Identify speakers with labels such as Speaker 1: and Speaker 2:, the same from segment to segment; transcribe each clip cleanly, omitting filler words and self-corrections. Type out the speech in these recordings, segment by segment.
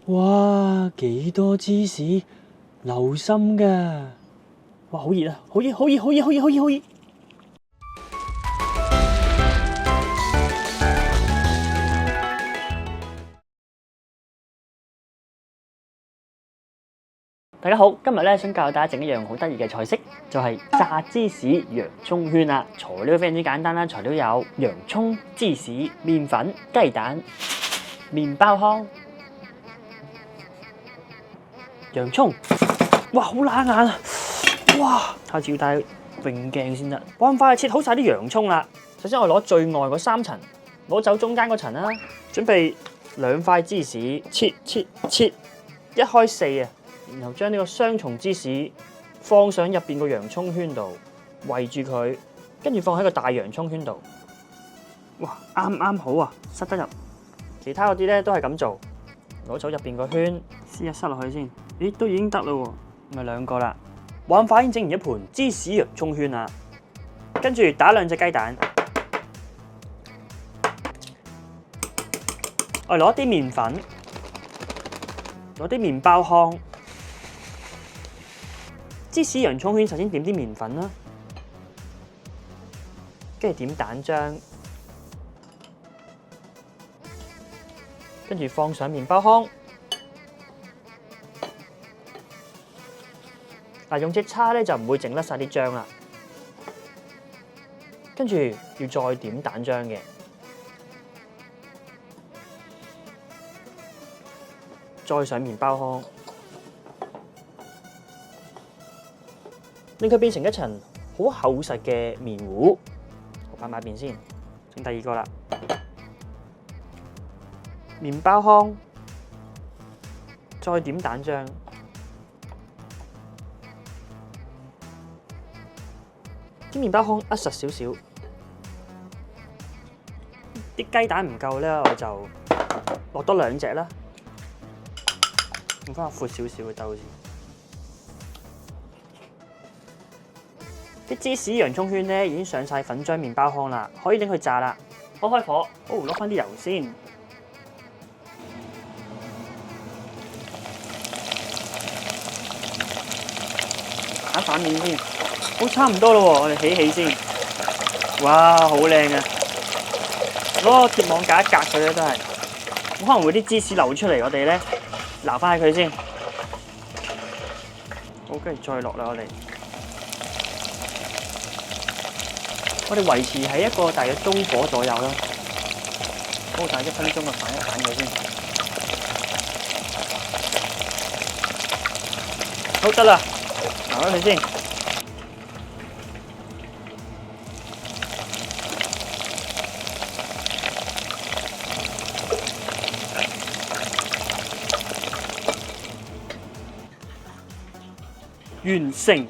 Speaker 1: 哇，幾多芝士，流心㗎！哇，好熱啊！好熱，好熱，好熱，好熱，好熱，好熱！大家好，今日咧想教大家整一樣好得意嘅菜式，就係炸芝士洋葱圈啦。材料非常之簡單啦，材料有洋葱、芝士、麵粉、雞蛋、麵包糠、洋葱。哇，好冷眼啊！哇，下次要戴泳鏡先得。我咁快切好晒啲洋葱啦。首先我攞最外嗰3層，攞走中間嗰層啦。準備2塊芝士，切，一開4啊。然後將呢個雙重芝士放上入邊個洋葱圈度，圍住佢，跟住放喺個大洋葱圈度。哇，啱啱好啊，塞得入。其他嗰啲咧都係咁做，攞走入邊個圈，試下塞落去先。咦，都已經得啦喎，咪2個啦。玩法已經整完一盤芝士洋葱圈啦，跟住打2隻雞蛋，我攞啲麵粉，攞啲麵包糠。芝士洋葱圈首先點啲麵粉啦，跟住點蛋漿，跟住放上麵包糠。嗱，用隻叉咧就唔會整甩晒啲漿啦。跟住要再點蛋漿嘅，再上麵包糠。令佢變成一層好厚實嘅麵糊，我擺埋一邊先。整第2個啦，麵包糠，再點蛋漿，啲麵包糠扼實少少。啲雞蛋唔夠咧，我就落多2隻啦，用翻個闊少少嘅兜先。啲芝士洋葱圈咧已經上晒粉漿麵包糠啦，可以拎去炸啦。開火，攞翻啲油先。打反面先，好差唔多咯喎，我哋起先。哇，好靚啊！攞個鐵網隔一隔佢咧都係，可能會啲芝士流出嚟，我哋咧撈翻佢先。好，跟住再落啦，我哋維持喺一個大約中火左右啦，煲大1分鐘就反一反佢先。好，得啦，撈咗佢先。完成。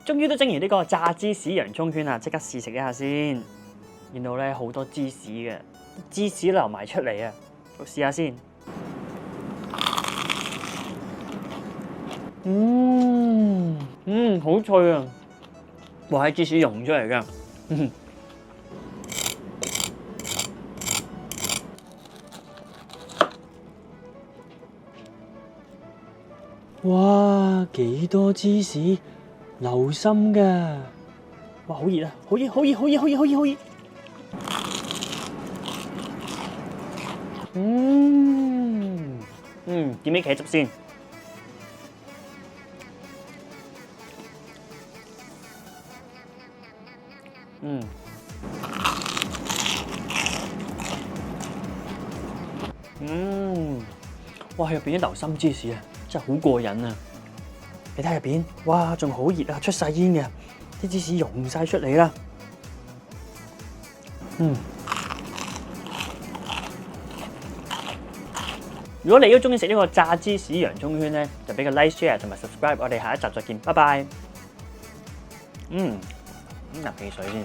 Speaker 1: 終於都整完呢個炸芝士洋葱圈啦，即刻試食一下先。見到咧好多芝士嘅，芝士流埋出嚟啊！我試下先。好脆啊！哇，係芝士溶出嚟㗎。哇，幾多芝士，流心㗎！哇，好熱啊！好熱，好熱，好熱，好熱，好熱，好熱！點啲茄汁先。哇，入邊啲流心芝士啊，真係好過癮啊！你睇入邊，哇，仲好熱啊，出晒煙嘅，啲芝士溶晒出嚟啦。如果你都中意食呢個炸芝士洋葱圈咧，就俾個 like、share 同埋 subscribe，我哋下一集再見，拜拜。飲汽水先。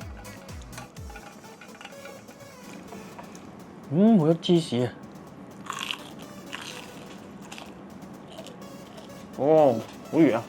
Speaker 1: 好多芝士啊！哦，好熱啊！